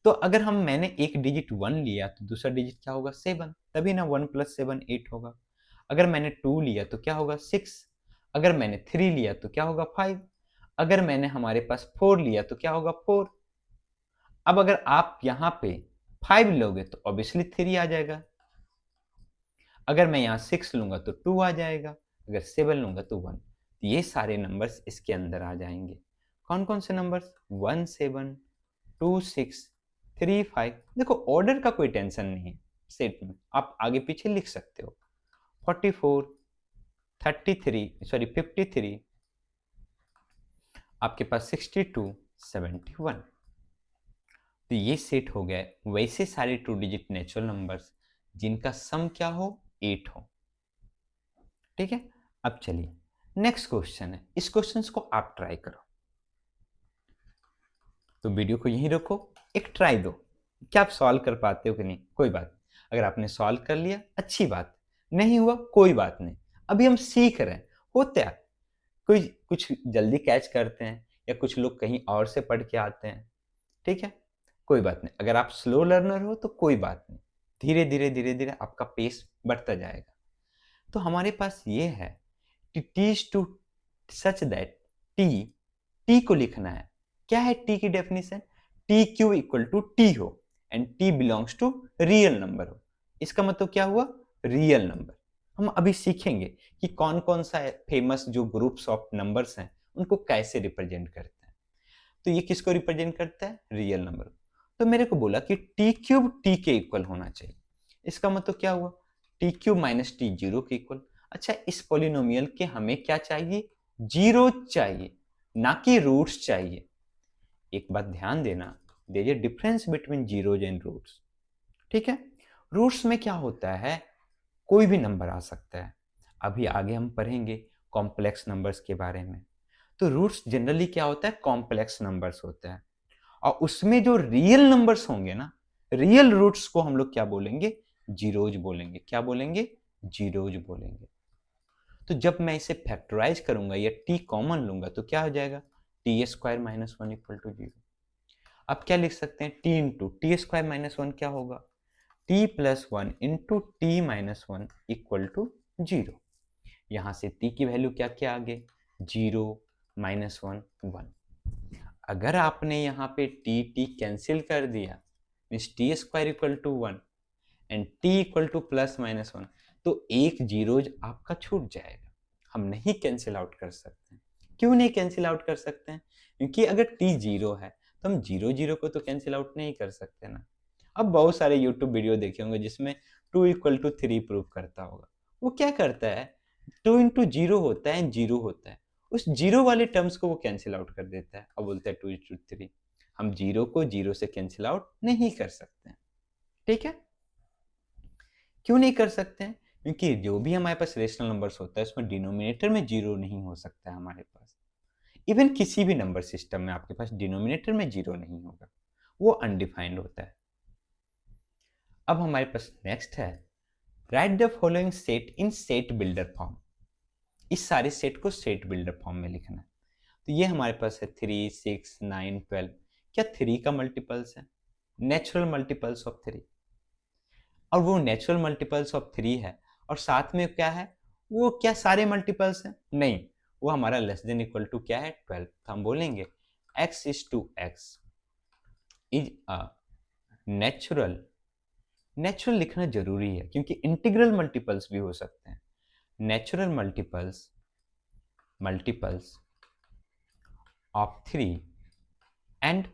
तो अगर मैंने एक डिजिट 1 लिया तो दूसरा डिजिट क्या होगा, 7, तभी ना 1 + 7 8 होगा। अगर मैंने 2 लिया तो क्या होगा, 6। अगर मैंने 3 लिया तो क्या होगा, 5। अगर मैंने हमारे पास 4 लिया तो क्या होगा, 4। अब अगर आप यहाँ पे 5 लोगे तो ऑब्वियसली 3 आ जाएगा। अगर मैं यहाँ 6 लूंगा तो 2 आ जाएगा, अगर 7 लूंगा तो 1। तो ये सारे नंबर्स इसके अंदर आ जाएंगे। कौन कौन से नंबर्स, 1 7 2 6 3 5। देखो ऑर्डर का कोई टेंशन नहीं है, सेट में आप आगे पीछे लिख सकते हो। 44 53 आपके पास 62 71। तो ये सेट हो गया वैसे सारे 2 डिजिट नेचुरल नंबर्स जिनका सम क्या हो, 8 हो। ठीक है, अब चलिए नेक्स्ट क्वेश्चन है, इस क्वेश्चन को आप ट्राई करो। तो वीडियो को यहीं रखो, एक ट्राई दो, क्या आप सॉल्व कर पाते हो कि नहीं, कोई बात। अगर आपने सॉल्व कर लिया अच्छी बात, नहीं हुआ कोई बात नहीं, अभी हम सीख रहे हैं। होता है कोई कुछ जल्दी कैच करते हैं या कुछ लोग कहीं और से पढ़ के आते हैं, ठीक है, कोई बात नहीं। अगर आप स्लो लर्नर हो तो कोई बात नहीं, धीरे धीरे आपका पेस बढ़ता जाएगा। तो हमारे पास ये है कि T is to such that T को लिखना है। क्या है टी की definition, T Q equal to T हो and T belongs to real number हो। इसका मतलब क्या हुआ, रियल नंबर। हम अभी सीखेंगे कि कौन कौन सा फेमस जो ग्रुप्स ऑफ नंबर्स हैं उनको कैसे रिप्रेजेंट करते हैं। तो ये किसको रिप्रेजेंट करता है, रियल नंबर। तो मेरे को बोला कि टी क्यूब टी के इक्वल होना चाहिए। इसका मतलब क्या हुआ, टी क्यूब माइनस टी 0 के इक्वल। अच्छा, इस पॉलिनोमियल के हमें क्या चाहिए, 0 चाहिए, ना कि रूट्स चाहिए। एक बात ध्यान देना, there is a difference between zeros and roots. ठीक है, रूट्स में क्या होता है, कोई भी नंबर आ सकता है। अभी आगे हम पढ़ेंगे कॉम्प्लेक्स नंबर्स के बारे में। तो रूट्स जनरली क्या होता है, कॉम्प्लेक्स नंबर्स होता है, और उसमें जो रियल नंबर्स होंगे ना, रियल रूट्स को हम लोग क्या बोलेंगे, जीरोज बोलेंगे। क्या बोलेंगे, जीरोज बोलेंगे। तो जब मैं इसे फैक्टराइज करूंगा या टी कॉमन लूंगा तो क्या हो जाएगा, T square minus one equal to zero. अब क्या लिख सकते हैं, T into T square minus one क्या होगा, T plus one into T minus one equal to zero. यहां से टी की वैल्यू क्या क्या आ गई, जीरो माइनस वन वन। अगर आपने यहाँ पे टी टी कैंसिल कर दिया, means T square equal to one and T equal to plus minus one, तो एक जीरोज आपका छूट जाएगा। हम नहीं कैंसिल आउट कर सकते हैं। क्यों नहीं कैंसिल आउट कर सकते हैं, क्योंकि अगर टी जीरो है तो हम जीरो जीरो को तो कैंसिल आउट नहीं कर सकते ना। अब बहुत सारे यूट्यूब वीडियो देखे होंगे जिसमें two equal to three prove करता होगा। वो क्या करता है, टू इंटू जीरो होता है, जीरो होता है, उस जीरो वाले टर्म्स को वो कैंसिल आउट कर देता है और बोलता है टू इंटू थ्री। हम जीरो को जीरो से कैंसिल आउट नहीं कर सकते हैं। ठीक है, क्यों नहीं कर सकते हैं, क्योंकि जो भी हमारे पास रेशनल नंबर्स होता है उसमें डिनोमिनेटर में जीरो नहीं हो सकता है हमारे पास। इवन किसी भी नंबर सिस्टम में आपके पास डिनोमिनेटर में जीरो नहीं होगा, वो अनडिफाइंड होता है। अब हमारे पास नेक्स्ट है, write the following set in set builder form. इस सारे सेट को सेट बिल्डर फॉर्म में लिखना है। तो ये हमारे पास है 3, 6, 9, 12। क्या 3 का मल्टीपल्स है, नेचुरल मल्टीपल्स ऑफ 3, और वो नेचुरल मल्टीपल्स ऑफ 3 है, और साथ में क्या है, वो क्या सारे मल्टीपल्स हैं, नहीं, वो हमारा लेस देन इक्वल टू क्या है, 12। तो हम बोलेंगे x is to x is a natural. Natural लिखना जरूरी है क्योंकि इंटीग्रल मल्टीपल्स भी हो सकते हैं। Natural multiples of 3 and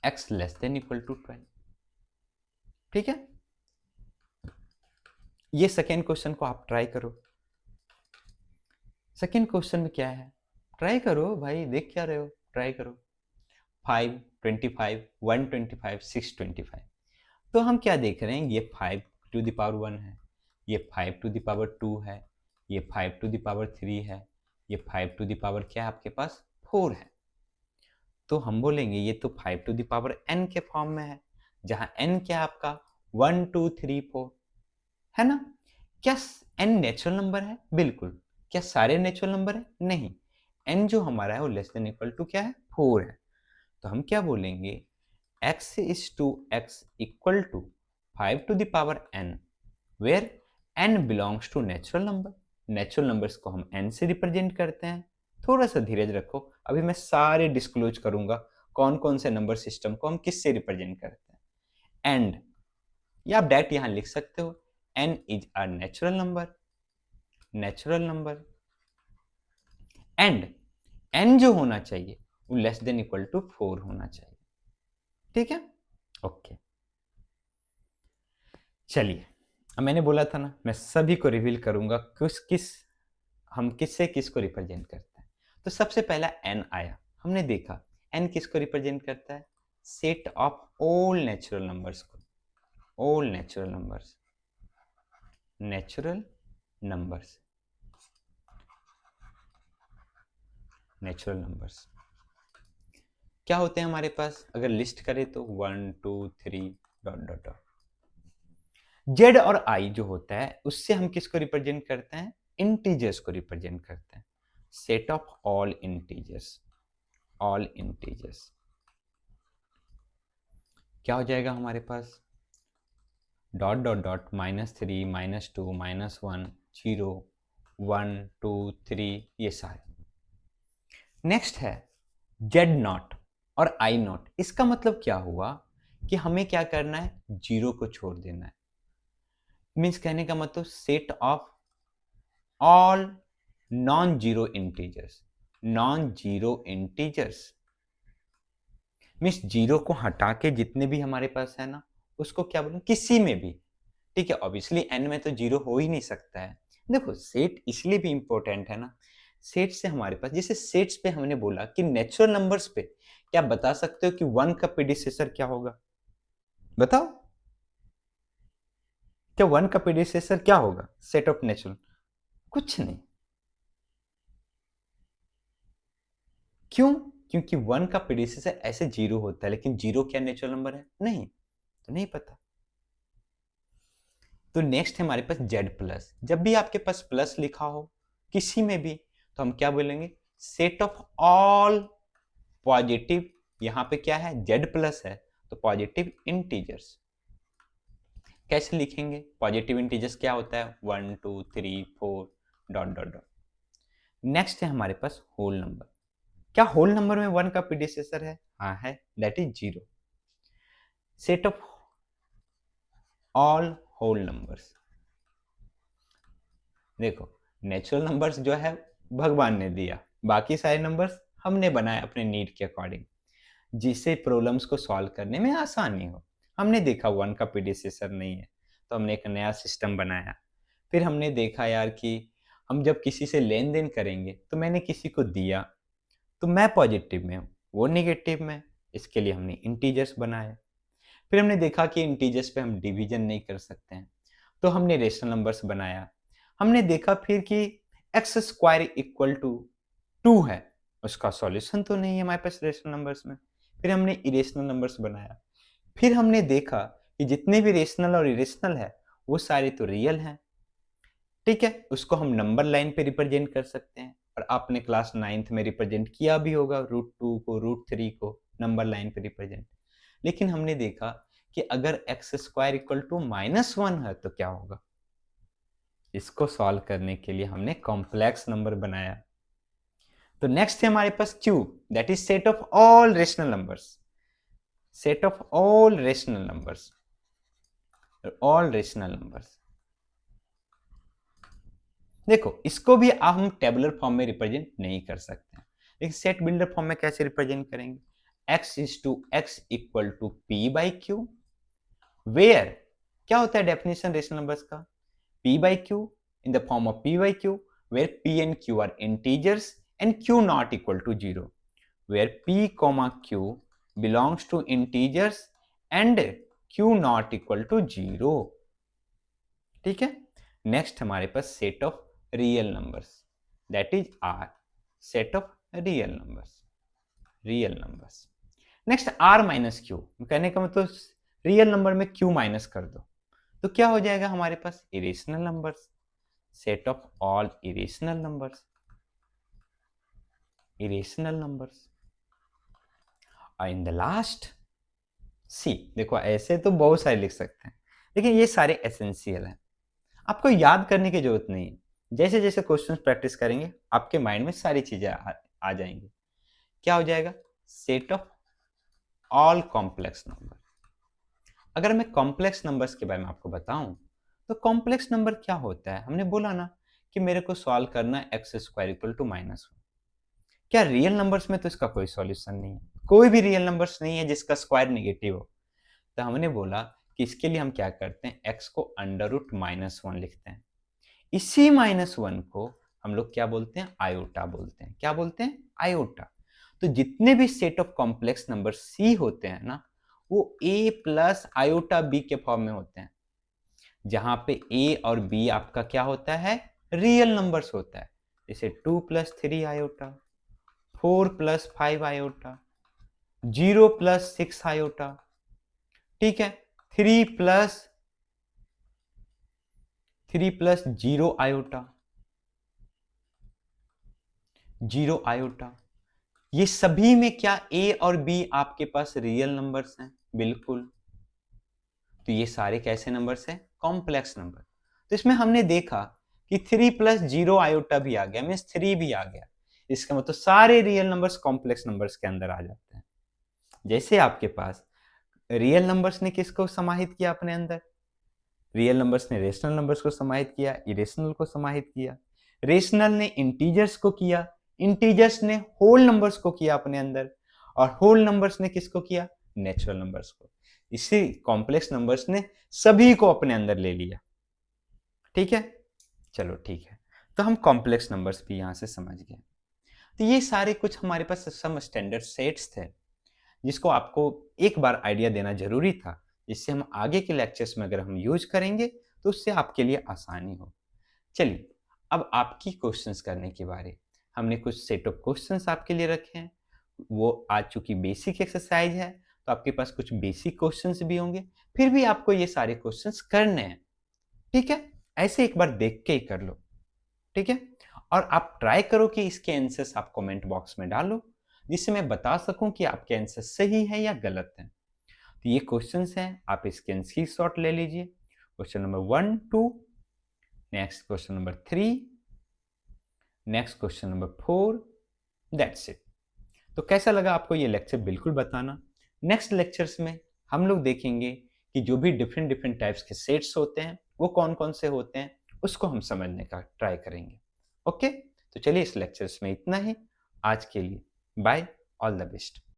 x less than equal to 12। ठीक है, ये सेकेंड क्वेश्चन को आप ट्राई करो। सेकेंड क्वेश्चन में क्या है, ट्राई करो भाई, देख क्या रहे हो, ट्राई करो। 5, 25, 125, 625। तो हम क्या देख रहे हैं, ये 5 टू द पावर 1 है, ये 5 टू द पावर 2 है, ये 5 टू द पावर 3 है, ये 5 टू द पावर क्या है आपके पास 4 है। तो हम बोलेंगे ये तो 5 टू द पावर n के फॉर्म में है, जहां n क्या है आपका 1 2 3 4 है ना। क्या n नेचुरल नंबर है, बिल्कुल। क्या सारे नेचुरल नंबर है, नहीं। n जो हमारा है वो लेस देन इक्वल टू क्या है, 4 है। तो हम क्या बोलेंगे, x is to x equal to 5 to the power n, where n belongs to natural number. Natural numbers को हम n से रिप्रेजेंट करते हैं। थोड़ा सा धीरज रखो, अभी मैं सारे डिस्क्लोज करूंगा कौन कौन से नंबर सिस्टम को हम किससे रिप्रेजेंट करते हैं। एंड या आप डायरेक्ट यहां लिख सकते हो, n is a natural number and n जो होना चाहिए वो लेस देन इक्वल टू 4 होना चाहिए। ठीक है, ओके। चलिए, अब मैंने बोला था ना मैं सभी को रिवील करूंगा हम किससे किसको रिप्रेजेंट करते हैं। तो सबसे पहला n आया, हमने देखा n किसको रिप्रेजेंट करता है, set of all natural numbers को, ऑल नेचुरल नंबर्स क्या होते हैं हमारे पास, अगर लिस्ट करें तो 1 2 3 डॉट डॉट डॉट। जेड और आई जो होता है उससे हम किसको रिप्रेजेंट करते हैं, इंटीजर्स को रिप्रेजेंट करते हैं। सेट ऑफ ऑल इंटीजर्स क्या हो जाएगा हमारे पास, डॉट डॉट डॉट -3 -2 -1 0 1 2 3, ये सारे। नेक्स्ट है जेड नॉट और आई नॉट। इसका मतलब क्या हुआ कि हमें क्या करना है, जीरो को छोड़ देना है। मीन्स कहने का मतलब set of all non zero integers means zero को हटा के जितने भी हमारे पास है ना उसको क्या बोलेंगे, किसी में भी। ठीक है, ऑब्वियसली n में तो जीरो हो ही नहीं सकता है। देखो सेट इसलिए भी इंपॉर्टेंट है ना, सेट से हमारे पास, जैसे सेट्स पे हमने बोला कि नेचुरल नंबर्स पे क्या बता सकते हो कि 1 का प्रीडिसेसर क्या होगा, बताओ। क्या 1 का प्रीडिसेसर क्या होगा? सेट ऑफ नेचुरल, कुछ नहीं। क्यों? क्योंकि 1 का प्रीडिसेसर ऐसे 0 होता है, लेकिन 0 क्या नेचुरल नंबर है? नहीं, तो नहीं पता। तो नेक्स्ट है हमारे पास जेड प्लस। जब भी आपके पास प्लस लिखा हो किसी में भी, तो हम क्या बोलेंगे? सेट ऑफ ऑल पॉजिटिव, यहां पे क्या है? जेड प्लस है, तो पॉजिटिव इंटीजर्स। कैसे लिखेंगे? पॉजिटिव इंटीजर्स क्या होता है? 1 2 3 4 डॉट डॉट डॉट। नेक्स्ट है हमारे पास होल नंबर। क्या होल नंबर में 1 का प्रीडिसेसर है? हाँ है, that is 0। Set of all whole numbers. देखो, नेचुरल नंबर्स जो है भगवान ने दिया, बाकी सारे नंबर्स हमने बनाए अपने नीड के अकॉर्डिंग, जिससे प्रॉब्लम्स को सॉल्व करने में आसानी हो। हमने देखा 1 का प्रीडिसेसर नहीं है, तो हमने एक नया सिस्टम बनाया। फिर हमने देखा यार कि हम जब किसी से लेन देन करेंगे, तो मैंने किसी को दिया, तो मैं पॉजिटिव में हूँ, वो नेगेटिव में, इसके लिए हमने इंटीजर्स बनाए। फिर हमने देखा कि इंटीजर्स पे हम डिवीजन नहीं कर सकते हैं, तो हमने रेशनल नंबर्स बनाया। हमने देखा फिर कि एक्स स्क्वायर इक्वल टू 2 है, उसका सॉल्यूशन तो नहीं है हमारे पास रेशनल नंबर्स में। फिर हमने इरेशनल नंबर्स बनाया। फिर हमने देखा कि जितने भी रेशनल और इरेशनल है, वो सारे तो रियल हैं। ठीक है, उसको हम नंबर लाइन पे रिप्रेजेंट कर सकते हैं, और आपने क्लास 9th में रिप्रेजेंट किया भी होगा √2 को, √3 को नंबर लाइन पे रिप्रेजेंट। लेकिन हमने देखा कि अगर एक्स स्क्वायर इक्वल टू -1 है तो क्या होगा? इसको सॉल्व करने के लिए हमने कॉम्प्लेक्स नंबर बनाया। तो नेक्स्ट है हमारे पास cube, that is set of all rational numbers. Set of all rational numbers, all rational numbers. देखो, इसको भी हम टेबुलर फॉर्म में रिप्रेजेंट नहीं कर सकते हैं, लेकिन सेट बिल्डर फॉर्म में कैसे रिप्रेजेंट करेंगे? x equal to P by Q, where क्या होता है डेफिनेशन रेशनल नंबर्स का? p by q in the form of p by q, where p and q are integers and q not equal to 0, where p comma q belongs to integers and q not equal to 0। ठीक है, नेक्स्ट हमारे पास set of real numbers, that is r, set of real numbers, real numbers. Next r minus Q, कहने का मतलब रियल नंबर में q माइनस कर दो, तो क्या हो जाएगा हमारे पास? Irrational numbers, set of all irrational numbers, irrational numbers. और इन द लास्ट सी। देखो, ऐसे तो बहुत सारे लिख सकते हैं, लेकिन ये सारे एसेंशियल हैं, आपको याद करने की जरूरत नहीं है। जैसे जैसे क्वेश्चन प्रैक्टिस करेंगे, आपके माइंड में सारी चीजें आ जाएंगी। क्या हो जाएगा? Set of all complex number. अगर मैं कॉम्प्लेक्स नंबर्स के बारे में आपको बताऊं, तो कॉम्प्लेक्स नंबर क्या होता है? हमने बोला ना कि मेरे को सॉल्व करना है एक्स स्क्वायर इक्वल टू -1। क्या रियल नंबर्स में तो इसका कोई सॉल्यूशन नहीं है, कोई भी रियल नंबर्स नहीं है जिसका स्क्वायर नेगेटिव हो। तो हमने बोला कि इसके लिए हम क्या करते हैं? एक्स को √-1 लिखते हैं। इसी -1 को हम लोग क्या बोलते हैं? आयोटा बोलते हैं। क्या बोलते हैं? आयोटा। तो जितने भी set of complex number C होते हैं ना, वो a प्लस आयोटा b के फॉर्म में होते हैं, जहां पे a और b आपका क्या होता है? रियल नंबर्स होता है। जैसे 2 + 3 आयोटा, 4 + 5 आयोटा, 0 + 6 आयोटा, ठीक है, 3 + 0 आयोटा, 0 आयोटा। ये सभी में क्या a और b आपके पास रियल नंबर्स हैं? बिल्कुल। तो ये सारे कैसे नंबर्स हैं? Complex number. तो इसमें हमने देखा कि 3 + 0 आयोटा भी आ गया, मीन्स 3 भी आ गया। इसका मतलब सारे रियल नंबर्स कॉम्प्लेक्स नंबर्स के अंदर आ जाते हैं। जैसे आपके पास रियल नंबर्स ने किसको समाहित किया अपने अंदर? रियल नंबर्स ने रेशनल नंबर्स को समाहित किया, इरेशनल को समाहित किया, रेशनल ने इंटीजर्स को किया, इंटीजर्स ने होल नंबर्स को किया अपने अंदर, और होल नंबर्स ने किसको किया? नेचुरल नंबर्स को। इसी कॉम्प्लेक्स नंबर्स ने सभी को अपने अंदर ले लिया। ठीक है, चलो ठीक है, तो हम कॉम्प्लेक्स नंबर्स भी यहां से समझ गए। तो ये सारे कुछ हमारे पास सम स्टैंडर्ड सेट्स थे, जिसको आपको एक बार आइडिया देना जरूरी था, जिससे हम आगे के लेक्चर्स में अगर हम यूज करेंगे तो उससे आपके लिए आसानी हो। चलिए, अब आपकी क्वेश्चंस करने की बारी। हमने कुछ सेट ऑफ क्वेश्चंस आपके लिए रखे हैं। वो आज चूंकि बेसिक एक्सरसाइज है, तो आपके पास कुछ बेसिक क्वेश्चंस भी होंगे। फिर भी आपको ये सारे क्वेश्चंस करने हैं, ठीक है? ऐसे एक बार देख के ही कर लो, ठीक है? और आप ट्राई करो कि इसके आंसर्स आप कमेंट बॉक्स में डालो, जिससे मैं बता सकूं कि आपके आंसर सही है या गलत है। तो ये क्वेश्चंस हैं, आप इसके स्क्रीनशॉट ले लीजिए। Question number 1, 2, next question number 3, next question number 4, that's it. तो कैसा लगा आपको ये लेक्चर, बिल्कुल बताना। नेक्स्ट लेक्चर्स में हम लोग देखेंगे कि जो भी डिफरेंट डिफरेंट टाइप्स के सेट्स होते हैं वो कौन कौन से होते हैं, उसको हम समझने का ट्राई करेंगे। ओके, तो चलिए इस लेक्चर्स में इतना ही आज के लिए। Bye, all the best.